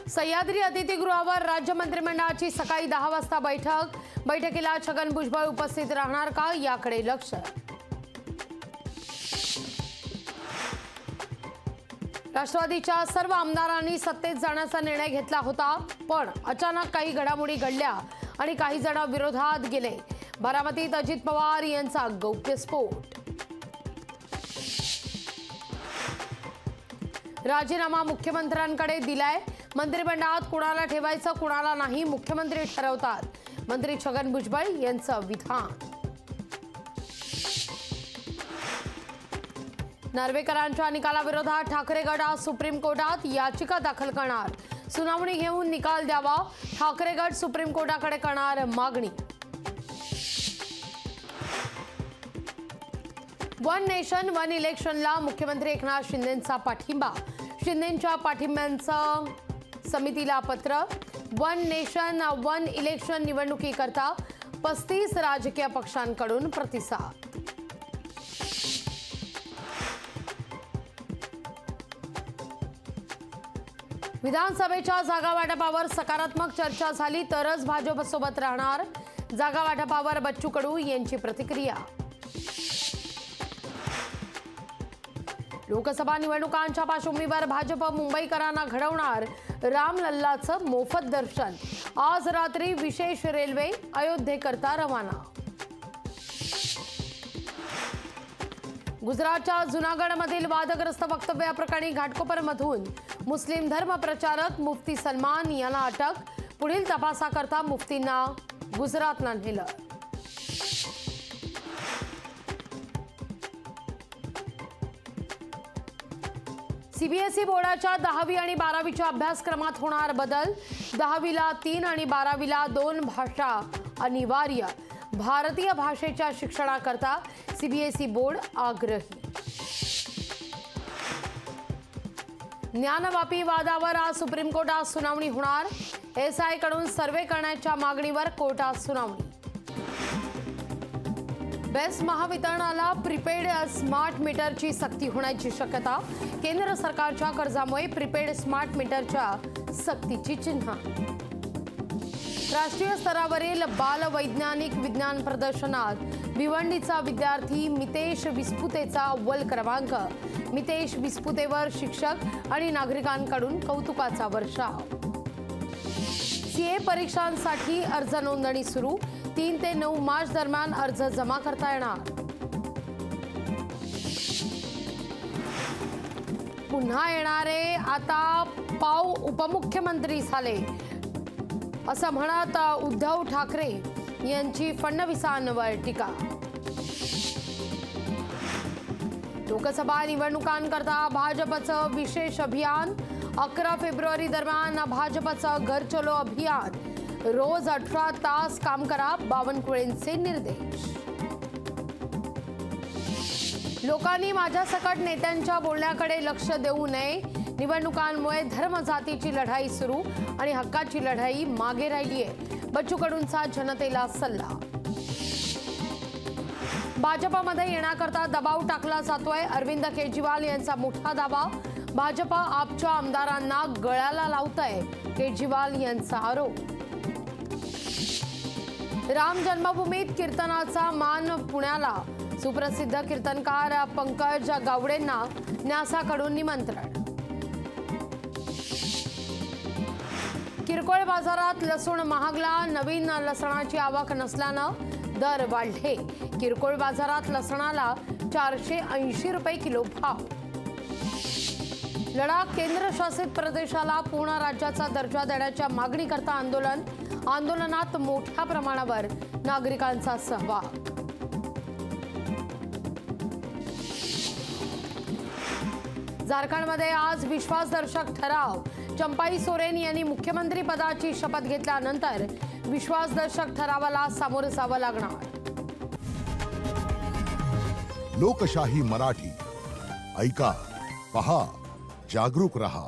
सह्याद्री अतिथीगृहावर राज्य मंत्रिमंडळाची सकाळी 10 वाजता बैठक। बैठकीला छगन भुजबळ उपस्थित राहणार का याकडे लक्ष। राष्ट्रवादीच्या सर्व आमदारांनी सत्तेत जाण्याचा निर्णय घेतला होता, पण अचानक काही घडामोडी घडल्या आणि काही जण विरोधात गेले। बारामतीत अजित पवार यांचा गौप्यस्फोट। राजीनामा मुख्यमंत्र्यांकडे दिलाय। मंत्रिमंडळात कुणाला ठेवायचं कुणाला नाही मुख्यमंत्री ठरवतात। मंत्री छगन भुजबळ यांचं विधान। नार्वेकरांच्या निकालाविरोधात ठाकरे गट आज सुप्रीम कोर्टात याचिका दाखल करणार। सुनावणी घेऊन निकाल द्यावा, ठाकरे गट सुप्रीम कोर्टाकडे करणार मागणी। वन नेशन वन इलेक्शनला मुख्यमंत्री एकनाथ शिंदेंचा पाठिंबा। शिंदेंच्या पाठिंब्याचं समितीला पत्र। वन नेशन वन इलेक्शन निवडणुकीकरता 35 राजकीय पक्षांकडून प्रतिसाद। विधानसभेच्या जागा वाटपावर सकारात्मक चर्चा झाली तरच भाजपसोबत राहणार। जागा वाटपावर बच्चू कडू यांची प्रतिक्रिया। लोकसभा निवडणुकांच्या पार्श्वभूमीवर भाजप मुंबईकरांना घडवणार रामलल्लाचं मोफत दर्शन। आज रात्री विशेष रेल्वे अयोध्येकरता रवाना। गुजरातच्या जुनागडमधील वादग्रस्त वक्तव्याप्रकरणी घाटकोपरमधून मुस्लिम धर्म प्रचारक मुफ्ती सलमान यांना अटक। पुढील तपासाकरता मुफ्तींना गुजरातला नेलं। सीबीएसई बोर्डाच्या 10वी आणि 12वीच्या अभ्यासक्रमात होणार बदल। 10वीला 3 आणि 12वीला 2 भाषा अनिवार्य। भारतीय भाषेच्या शिक्षणाकरता सीबीएसई बोर्ड आग्रही। ज्ञानवापी वादावर आज सुप्रीम कोर्टात सुनावणी होणार। एसआय कडून सर्वे करण्याच्या मागणीवर कोर्टात सुनावणी। बेस्ट महावितरणाला प्रीपेड स्मार्ट मीटरची सक्ती होण्याची शक्यता। केंद्र सरकारच्या कर्जामुळे प्रीपेड स्मार्ट मीटरच्या सक्तीची चिन्ह। राष्ट्रीय स्तरावरील बाल वैज्ञानिक विज्ञान प्रदर्शनात भिवंडीचा विद्यार्थी मितेश विस्पुतेचा अव्वल क्रमांक। मितेश विस्पुतेवर शिक्षक आणि नागरिकांकडून कौतुकाचा वर्षाव। सीए परीक्षांसाठी अर्ज नोंदणी सुरू। 3 ते 9 मार्च दरम्यान अर्ज जमा करता येणार। पुन्हा येणारे आता पाव उपमुख्यमंत्री झाले असं म्हणत उद्धव ठाकरे यांची फडणवीसांवर टीका। लोकसभा निवडणुकांकरता भाजपचं विशेष अभियान। 11 फेब्रुवारी दरम्यान भाजपचं घर चलो अभियान। रोज 18 तास काम करा, बावनकुळेंचे निर्देश। लोकांनी माझ्यासकट नेत्यांच्या बोलण्याकडे लक्ष देऊ नये। निवडणुकांमुळे धर्म जातीची लढाई सुरू आणि हक्काची लढाई मागे राहिली आहे। बच्चू कडूंचा जनतेला सल्ला। भाजपमध्ये येण्याकरता दबाव टाकला जातोय। अरविंद केजरीवाल यांचा मोठा दावा। भाजप आपच्या आमदारांना गळ्याला लावतंय, केजरीवाल यांचा आरोप। राम जन्मभूमीत कीर्तनाचा मान पुण्याला। सुप्रसिद्ध कीर्तनकार पंकज गावडेंना न्यासाकडून निमंत्रण। किरकोळ बाजारात लसूण महागला। नवीन लसणाची आवक नसल्यानं दर वाढले। किरकोळ बाजारात लसणाला 480 रुपये किलो भाव। लडाख केंद्रशासित प्रदेशाला पूर्ण राज्याचा दर्जा देण्याच्या मागणीकरता आंदोलन। आंदोलनात मोठ्या प्रमाणावर नागरिकांचा सहभाग। झारखंडमध्ये आज विश्वासदर्शक ठराव। चंपाई सोरेन यांनी मुख्यमंत्री पदाची शपथ घेतल्यानंतर विश्वासदर्शक ठरावाला सामोरं जावं लागणार। लोकशाही मराठी ऐका, पहा, जागरूक रहा।